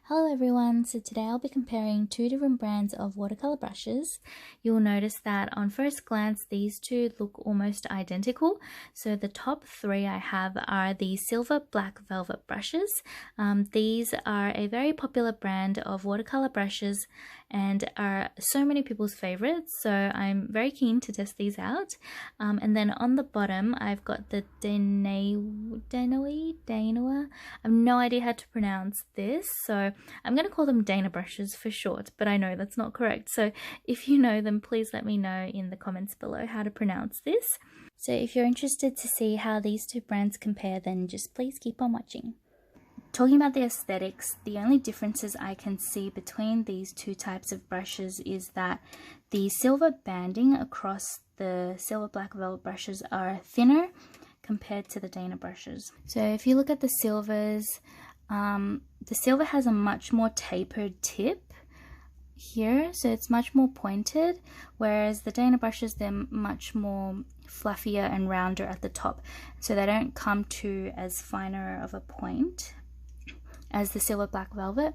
Hello everyone, so today I'll be comparing two different brands of watercolor brushes. You'll notice that on first glance these two look almost identical. So the top three I have are the silver black velvet brushes. These are a very popular brand of watercolor brushes and are so many people's favorites, so I'm very keen to test these out. And then on the bottom I've got the Dainayw, I have no idea how to pronounce this, so I'm going to call them Dainayw brushes for short, but I know that's not correct. So if you know them, please let me know in the comments below how to pronounce this. So if you're interested to see how these two brands compare, then just please keep on watching. Talking about the aesthetics, the only differences I can see between these two types of brushes is that the silver banding across the silver black velvet brushes are thinner compared to the Dainayw brushes. So if you look at the silvers, the silver has a much more tapered tip here, so it's much more pointed, whereas the Dainayw brushes, they're much more fluffier and rounder at the top, so they don't come to as finer of a point as the silver black velvet.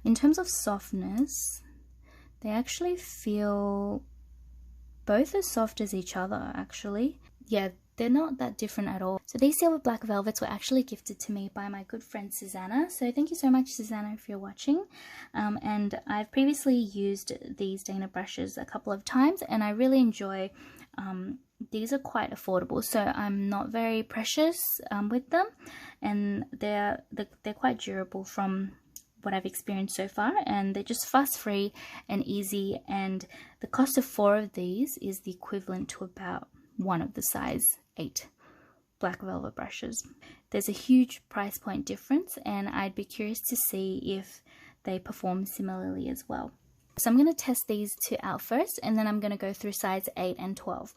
In terms of softness, they actually feel both as soft as each other actually. Yeah, they're not that different at all. So these silver black velvets were actually gifted to me by my good friend Susanna. So thank you so much, Susanna, if you're watching. And I've previously used these Dainayw brushes a couple of times and I really enjoy. These are quite affordable, so I'm not very precious with them, and they're quite durable from what I've experienced so far, and they're just fuss-free and easy, and the cost of 4 of these is the equivalent to about one of the size 8 black velvet brushes. There's a huge price point difference, and I'd be curious to see if they perform similarly as well. So I'm going to test these two out first, and then I'm going to go through size 8 and 12.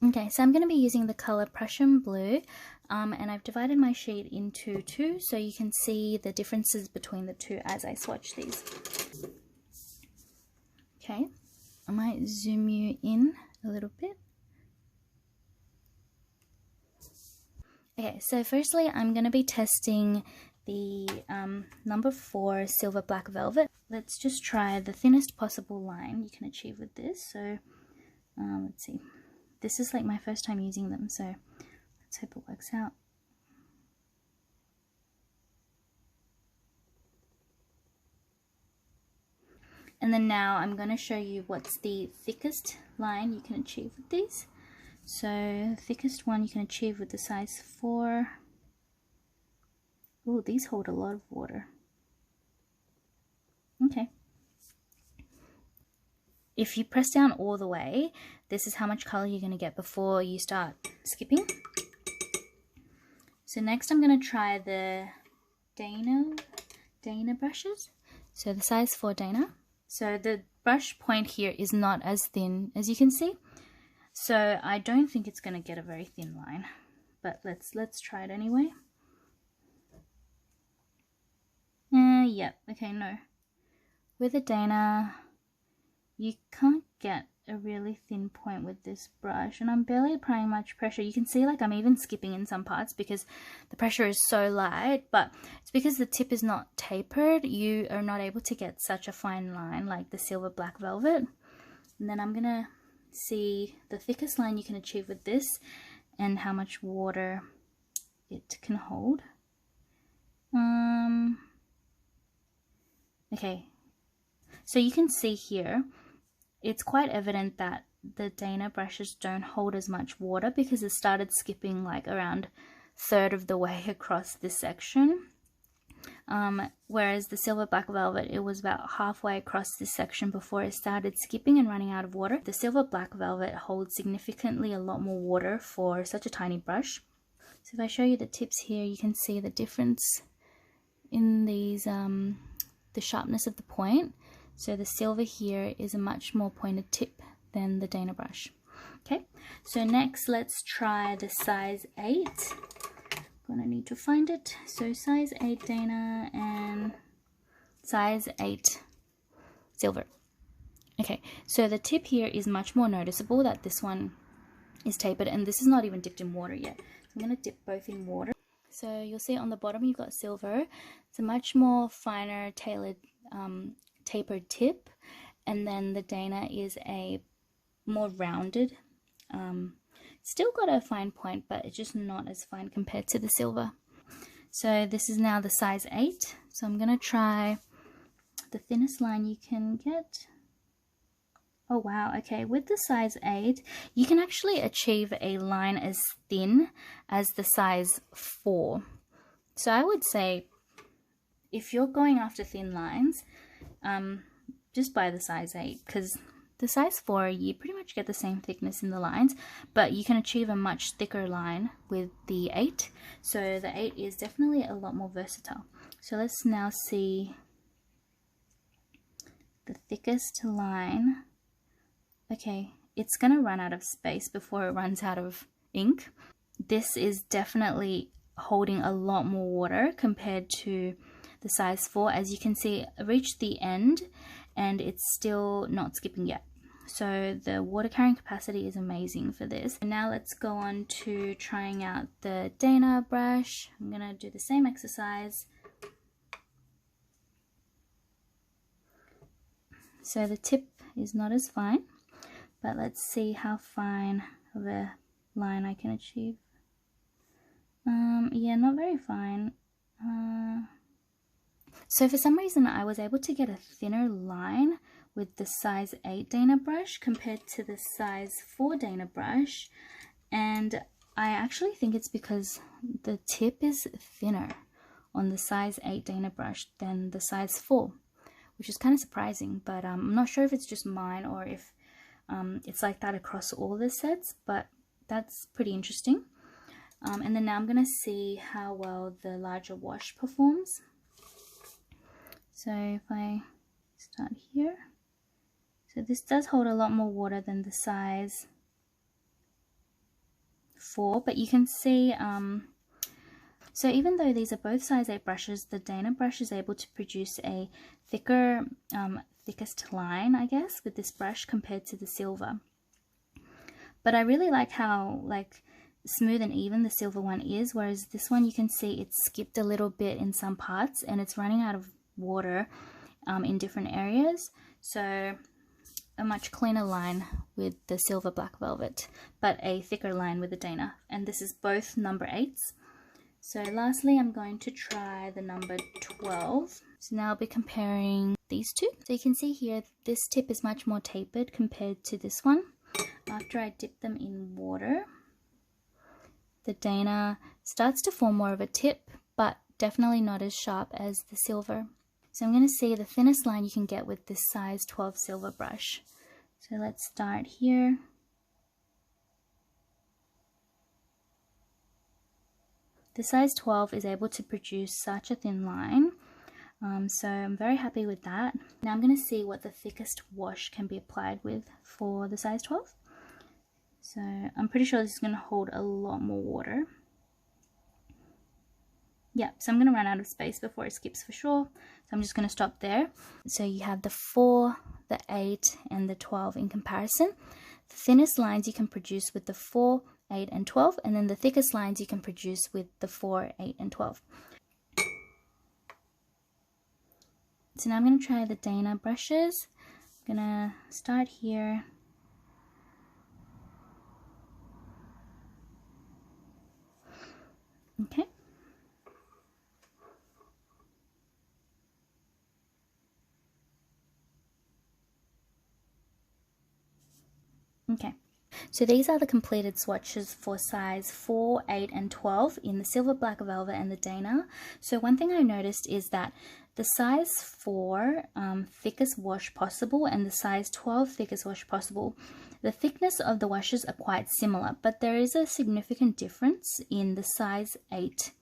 Okay, so I'm going to be using the color Prussian blue, and I've divided my sheet into 2 so you can see the differences between the two as I swatch these. Okay, I might zoom you in a little bit. Okay, so firstly I'm going to be testing the number 4 silver black velvet. Let's just try the thinnest possible line you can achieve with this. So let's see. This is like my first time using them, so let's hope it works out. And then now I'm going to show you what's the thickest line you can achieve with these. So the thickest one you can achieve with the size 4. Oh, these hold a lot of water. Okay. If you press down all the way, this is how much color you're going to get before you start skipping. So next I'm going to try the Dainayw brushes. So the size 4 Dainayw. So the brush point here is not as thin as you can see. So I don't think it's going to get a very thin line. But let's try it anyway. Yep, okay, no. With a Dainayw, you can't get a really thin point with this brush, and I'm barely applying much pressure. You can see like I'm even skipping in some parts because the pressure is so light, but it's because the tip is not tapered. You are not able to get such a fine line like the silver black velvet. And then I'm gonna see the thickest line you can achieve with this and how much water it can hold. Okay, so you can see here it's quite evident that the Dainayw brushes don't hold as much water because it started skipping like around 1/3 of the way across this section. Whereas the silver black velvet, it was about halfway across this section before it started skipping and running out of water. The silver black velvet holds significantly a lot more water for such a tiny brush. So if I show you the tips here, you can see the difference in these, the sharpness of the point. So the silver here is a much more pointed tip than the Dainayw brush. Okay, so next let's try the size 8. Gonna need to find it. So size 8 Dainayw and size 8 silver. Okay, so the tip here is much more noticeable that this one is tapered, and this is not even dipped in water yet. So I'm gonna dip both in water. So you'll see on the bottom you've got silver. It's a much more finer tailored tapered tip, and then the Dainayw is a more rounded, still got a fine point, but it's just not as fine compared to the silver. So this is now the size 8, so I'm gonna try the thinnest line you can get. Oh wow, okay, with the size 8 you can actually achieve a line as thin as the size 4. So I would say if you're going after thin lines, just buy the size 8, because the size 4 you pretty much get the same thickness in the lines, but you can achieve a much thicker line with the 8. So the 8 is definitely a lot more versatile. So let's now see the thickest line. Okay, it's gonna run out of space before it runs out of ink. This is definitely holding a lot more water compared to the size 4. As you can see, I reached the end and it's still not skipping yet. So the water carrying capacity is amazing for this. And now let's go on to trying out the Dainayw brush. I'm gonna do the same exercise. So the tip is not as fine, but let's see how fine of a line I can achieve. Yeah, not very fine. So for some reason I was able to get a thinner line with the size 8 Dainayw brush compared to the size 4 Dainayw brush, and I actually think it's because the tip is thinner on the size 8 Dainayw brush than the size 4, which is kind of surprising, but I'm not sure if it's just mine or if it's like that across all the sets, but that's pretty interesting. And then now I'm going to see how well the larger wash performs. So if I start here, so this does hold a lot more water than the size 4, but you can see, so even though these are both size 8 brushes, the Dainayw brush is able to produce a thicker, thickest line, I guess, with this brush compared to the silver. But I really like how smooth and even the silver one is, whereas this one you can see it's skipped a little bit in some parts and it's running out of water in different areas. So a much cleaner line with the silver black velvet, but a thicker line with the Dainayw, and this is both number 8s. So lastly I'm going to try the number 12. So now I'll be comparing these two. So you can see here this tip is much more tapered compared to this one. After I dip them in water, the Dainayw starts to form more of a tip, but definitely not as sharp as the silver. So I'm going to see the thinnest line you can get with this size 12 silver brush. So let's start here. The size 12 is able to produce such a thin line, so I'm very happy with that. Now I'm going to see what the thickest wash can be applied with for the size 12. So I'm pretty sure this is going to hold a lot more water. Yeah, so I'm going to run out of space before it skips for sure. So I'm just going to stop there. So you have the 4, the 8, and the 12 in comparison. The thinnest lines you can produce with the 4, 8, and 12, and then the thickest lines you can produce with the 4, 8, and 12. So now I'm going to try the Dainayw brushes. I'm going to start here. Okay. Okay, so these are the completed swatches for size 4, 8, and 12 in the silver black velvet and the Dainayw. So one thing I noticed is that the size 4 thickest wash possible and the size 12 thickest wash possible, the thickness of the washes are quite similar, but there is a significant difference in the size 8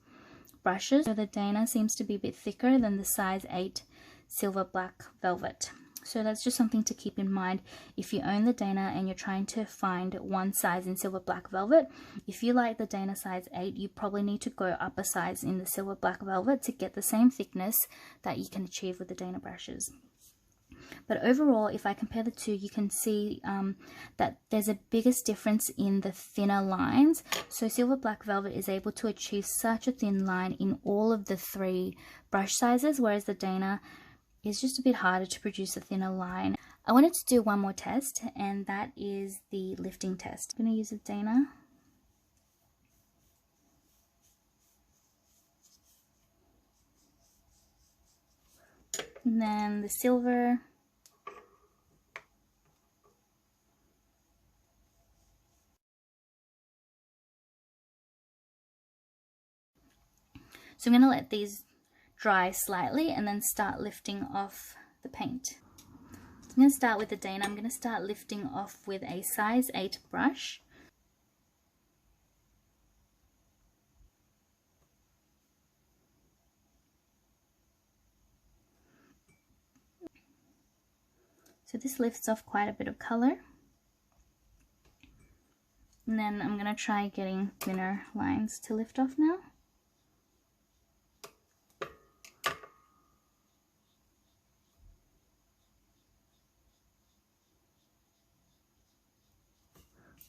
brushes. So the Dainayw seems to be a bit thicker than the size 8 silver black velvet. So that's just something to keep in mind if you own the Dainayw and you're trying to find one size in silver black velvet. If you like the Dainayw size 8, you probably need to go up a size in the silver black velvet to get the same thickness that you can achieve with the Dainayw brushes. But overall, if I compare the two, you can see that there's a biggest difference in the thinner lines. So Silver Black Velvet is able to achieve such a thin line in all of the 3 brush sizes, whereas the Dainayw is just a bit harder to produce a thinner line. I wanted to do one more test, and that is the lifting test. I'm going to use the Dainayw. And then the silver. So I'm going to let these dry slightly and then start lifting off the paint. So I'm going to start with the Dainayw. I'm going to start lifting off with a size 8 brush. So this lifts off quite a bit of color. And then I'm going to try getting thinner lines to lift off now.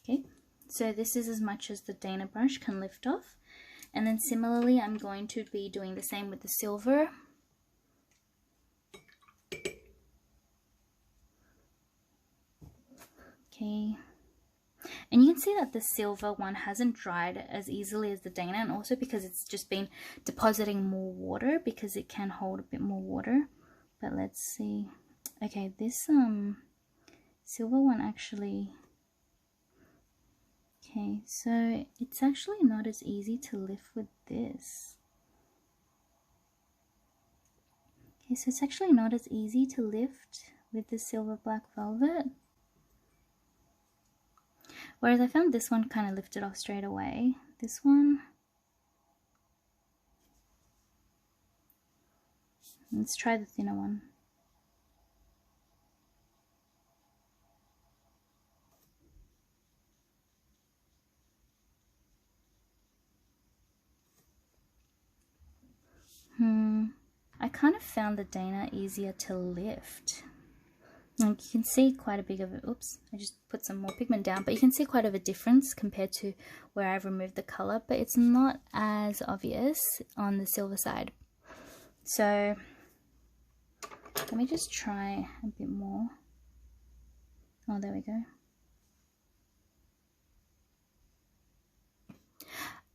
Okay, so this is as much as the Dainayw brush can lift off. And then similarly, I'm going to be doing the same with the silver. Okay, and you can see that the silver one hasn't dried as easily as the Dainayw, and also because it's just been depositing more water, because it can hold a bit more water. But let's see. Okay, this silver one actually, okay, so it's actually not as easy to lift with this. Okay, so it's actually not as easy to lift with the Silver Black Velvet. Whereas I found this one kind of lifted off straight away. This one, let's try the thinner one. I kind of found the Dainayw easier to lift. Like you can see quite a big of it. Oops, I just put some more pigment down, but you can see quite of a difference compared to where I've removed the color, but it's not as obvious on the silver side. So let me just try a bit more. Oh, there we go.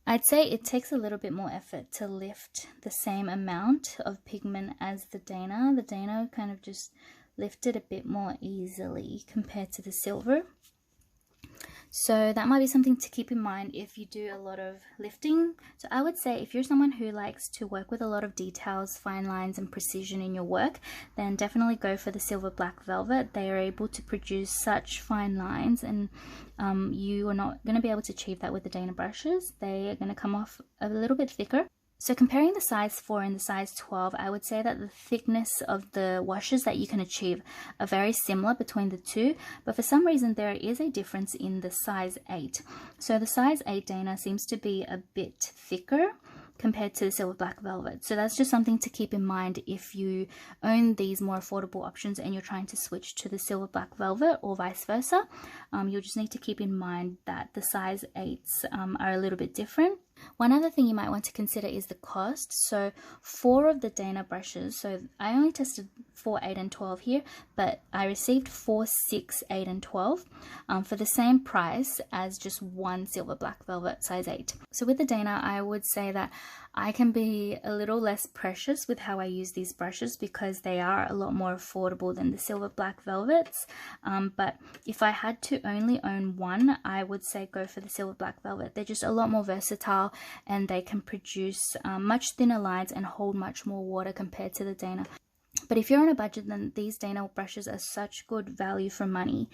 I'd say it takes a little bit more effort to lift the same amount of pigment as the Dainayw. The Dainayw kind of just lifted a bit more easily compared to the silver. So that might be something to keep in mind if you do a lot of lifting. So I would say if you're someone who likes to work with a lot of details, fine lines and precision in your work, then definitely go for the Silver Black Velvet. They are able to produce such fine lines, and you are not going to be able to achieve that with the Dainayw brushes. They are going to come off a little bit thicker. So comparing the size 4 and the size 12, I would say that the thickness of the washes that you can achieve are very similar between the two, but for some reason there is a difference in the size 8. So the size 8 Dainayw seems to be a bit thicker compared to the Silver Black Velvet. So that's just something to keep in mind if you own these more affordable options and you're trying to switch to the Silver Black Velvet or vice versa. You'll just need to keep in mind that the size 8s are a little bit different. One other thing you might want to consider is the cost. So 4 of the Dainayw brushes, so I only tested 4, 8 and 12 here, but I received 4, 6, 8 and 12 for the same price as just one Silver Black Velvet size 8. So with the Dainayw, I would say that I can be a little less precious with how I use these brushes because they are a lot more affordable than the Silver Black Velvets. But if I had to only own one, I would say go for the Silver Black Velvet. They're just a lot more versatile and they can produce much thinner lines and hold much more water compared to the Dainayw. But if you're on a budget, then these Dainayw brushes are such good value for money.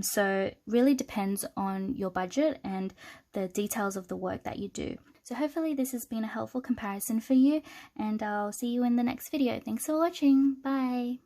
So it really depends on your budget and the details of the work that you do. So hopefully this has been a helpful comparison for you, and I'll see you in the next video. Thanks for watching. Bye.